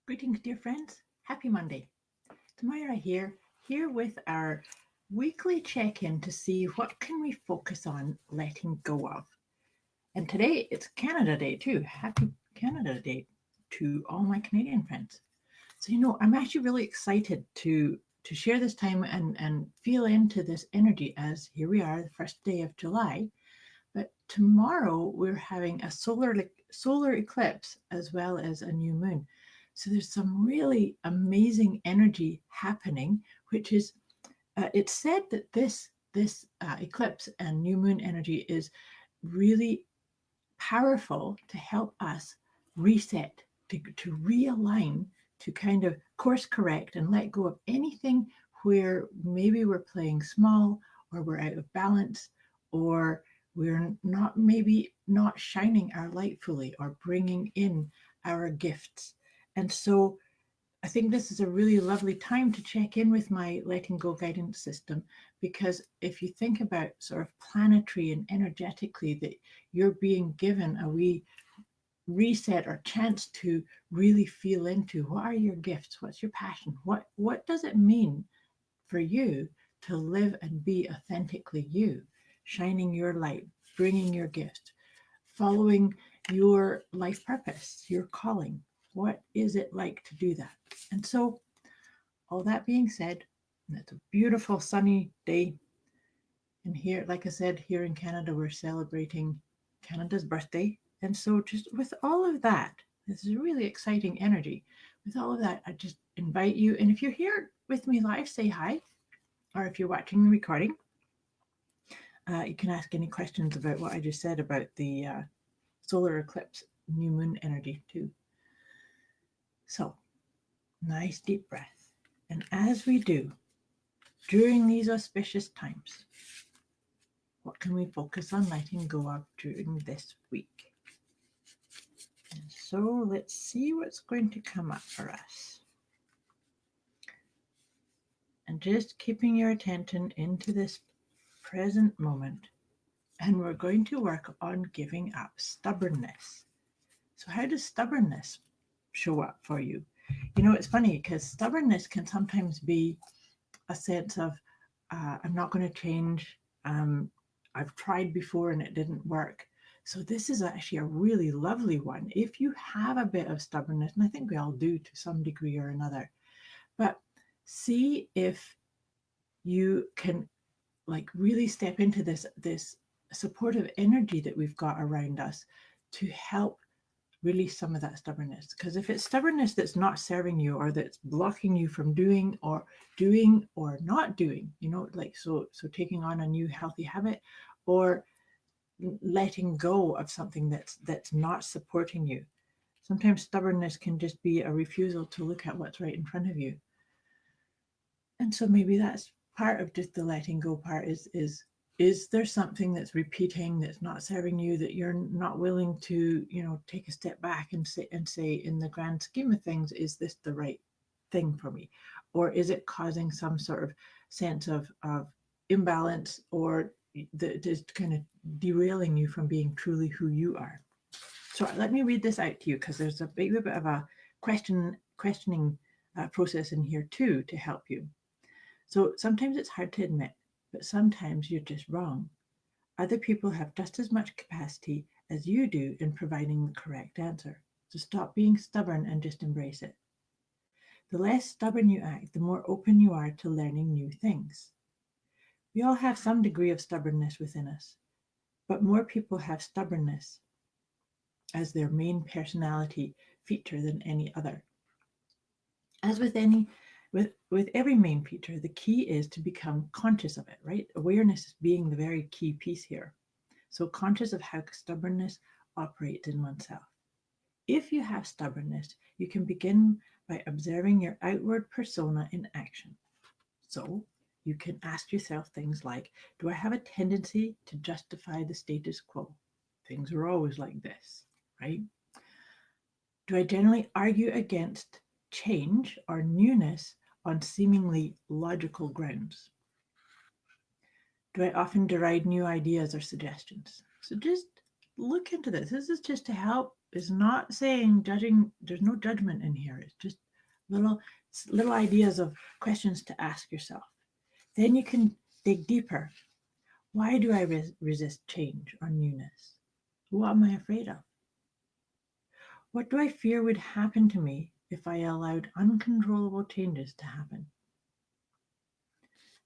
Greetings, dear friends. Happy Monday. Tamara here with our weekly check-in to see what can we focus on letting go of. And today it's Canada Day too. Happy Canada Day to all my Canadian friends. So I'm actually really excited to share this time and feel into this energy as here we are, the first day of July. But tomorrow we're having a solar eclipse as well as a new moon. So there's some really amazing energy happening, which is it's said that this eclipse and new moon energy is really powerful to help us reset, to realign, to kind of course correct and let go of anything where maybe we're playing small or we're out of balance or we're not maybe not shining our light fully or bringing in our gifts. And so I think this is a really lovely time to check in with my letting go guidance system because if you think about sort of planetary and energetically that you're being given a wee reset or chance to really feel into what are your gifts, what's your passion, what does it mean for you to live and be authentically you, shining your light, bringing your gift, following your life purpose, your calling. What is it like to do that? And so, all that being said, it's a beautiful sunny day. And here, like I said, here in Canada, we're celebrating Canada's birthday. And so, just with all of that, this is really exciting energy. With all of that, I just invite you. And if you're here with me live, say hi. Or if you're watching the recording, you can ask any questions about what I just said about the solar eclipse, new moon energy, too. So, nice deep breath. And as we do during these auspicious times, what can we focus on letting go of during this week? And so let's see what's going to come up for us. And just keeping your attention into this present moment. And we're going to work on giving up stubbornness. So, how does stubbornness show up for you? It's funny because stubbornness can sometimes be a sense of, I'm not going to change. I've tried before and it didn't work. So this is actually a really lovely one. If you have a bit of stubbornness, and I think we all do to some degree or another, but see if you can like really step into this supportive energy that we've got around us to help release some of that stubbornness. Because if it's stubbornness that's not serving you or that's blocking you from doing or not doing, like so taking on a new healthy habit or letting go of something that's not supporting you. Sometimes stubbornness can just be a refusal to look at what's right in front of you. And so maybe that's part of just the letting go part is there something that's repeating that's not serving you that you're not willing to take a step back and say in the grand scheme of things, is this the right thing for me, or is it causing some sort of sense of imbalance or that is kind of derailing you from being truly who you are? So let me read this out to you because there's a bit of a questioning process in here too to help you. So sometimes it's hard to admit, but sometimes you're just wrong. Other people have just as much capacity as you do in providing the correct answer. So stop being stubborn and just embrace it. The less stubborn you act, the more open you are to learning new things. We all have some degree of stubbornness within us, but more people have stubbornness as their main personality feature than any other. As with every main feature, the key is to become conscious of it, right? Awareness is being the very key piece here. So conscious of how stubbornness operates in oneself. If you have stubbornness, you can begin by observing your outward persona in action. So you can ask yourself things like, do I have a tendency to justify the status quo? Things are always like this, right? Do I generally argue against change or newness on seemingly logical grounds? Do I often deride new ideas or suggestions? So just look into this. This is just to help is not saying judging. There's no judgment in here. It's just little little ideas of questions to ask yourself. Then you can dig deeper. Why do I resist change or newness? What am I afraid of? What do I fear would happen to me if I allowed uncontrollable changes to happen?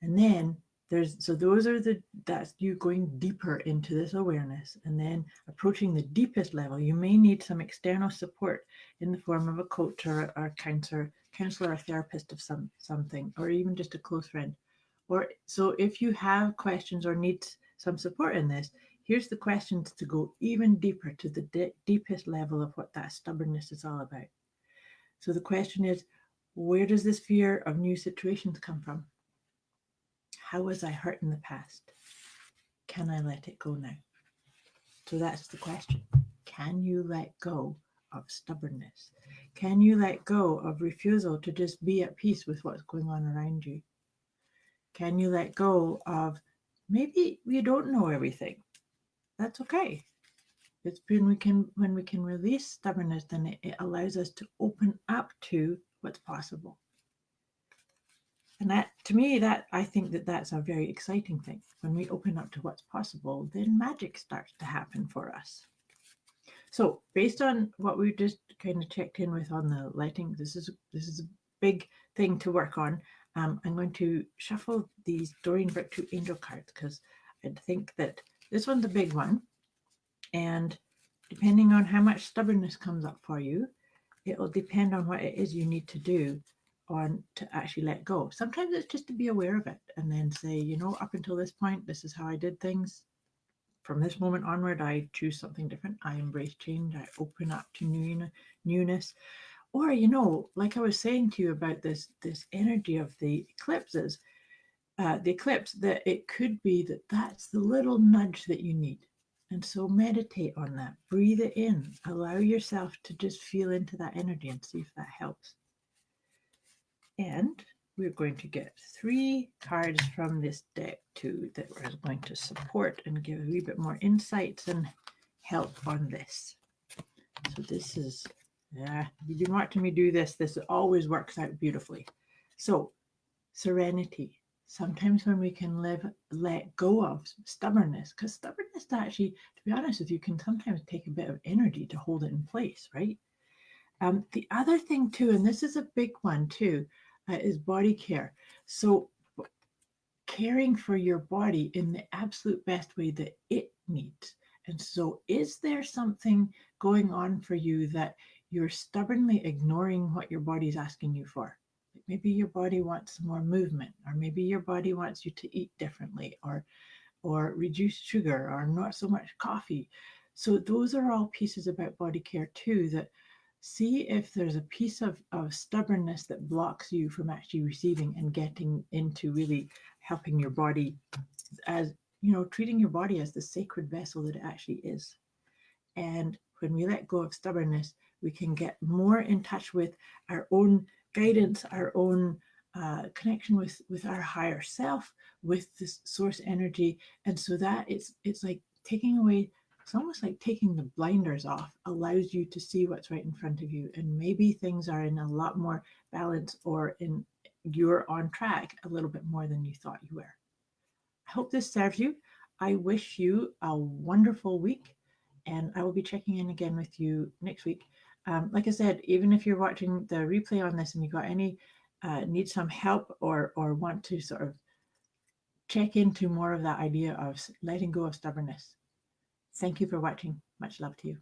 And then those are that's you going deeper into this awareness, and then approaching the deepest level. You may need some external support in the form of a coach or counselor or therapist of something, or even just a close friend. Or so if you have questions or need some support in this, here's the questions to go even deeper to the deepest level of what that stubbornness is all about. So the question is, where does this fear of new situations come from? How was I hurt in the past? Can I let it go now? So that's the question. Can you let go of stubbornness? Can you let go of refusal to just be at peace with what's going on around you? Can you let go of maybe you don't know everything? That's okay. It's when we can release stubbornness, then it allows us to open up to what's possible. And that, to me, that I think that's a very exciting thing. When we open up to what's possible, then magic starts to happen for us. So, based on what we just kind of checked in with on the letting, this is a big thing to work on. I'm going to shuffle these Doreen Virtue Angel cards because I think that this one's a big one, and depending on how much stubbornness comes up for you, it will depend on what it is you need to do on to actually let go. Sometimes it's just to be aware of it and then say, up until this point, this is how I did things. From this moment onward, I choose something different. I embrace change. I open up to newness. Or, like I was saying to you about this energy of the eclipses, the eclipse, that it could be that's the little nudge that you need. And so meditate on that. Breathe it in. Allow yourself to just feel into that energy and see if that helps. And we're going to get 3 cards from this deck too that are going to support and give a wee bit more insights and help on this. So this is, you've been watching me do this. This always works out beautifully. So serenity. Sometimes when we can let go of stubbornness, because stubbornness actually, to be honest with you, can sometimes take a bit of energy to hold it in place, right? The other thing too, and this is a big one too, is body care. So caring for your body in the absolute best way that it needs. And so is there something going on for you that you're stubbornly ignoring what your body is asking you for? Maybe your body wants more movement, or maybe your body wants you to eat differently, or reduce sugar, or not so much coffee. So those are all pieces about body care too, that see if there's a piece of stubbornness that blocks you from actually receiving and getting into really helping your body, as treating your body as the sacred vessel that it actually is. And when we let go of stubbornness, we can get more in touch with our own guidance, our own connection with our higher self, with this source energy. And so that it's like taking away, it's almost like taking the blinders off allows you to see what's right in front of you. And maybe things are in a lot more balance, or you're on track a little bit more than you thought you were. I hope this serves you. I wish you a wonderful week, and I will be checking in again with you next week. Like I said, even if you're watching the replay on this and you got any need some help, or want to sort of check into more of that idea of letting go of stubbornness, thank you for watching. Much love to you.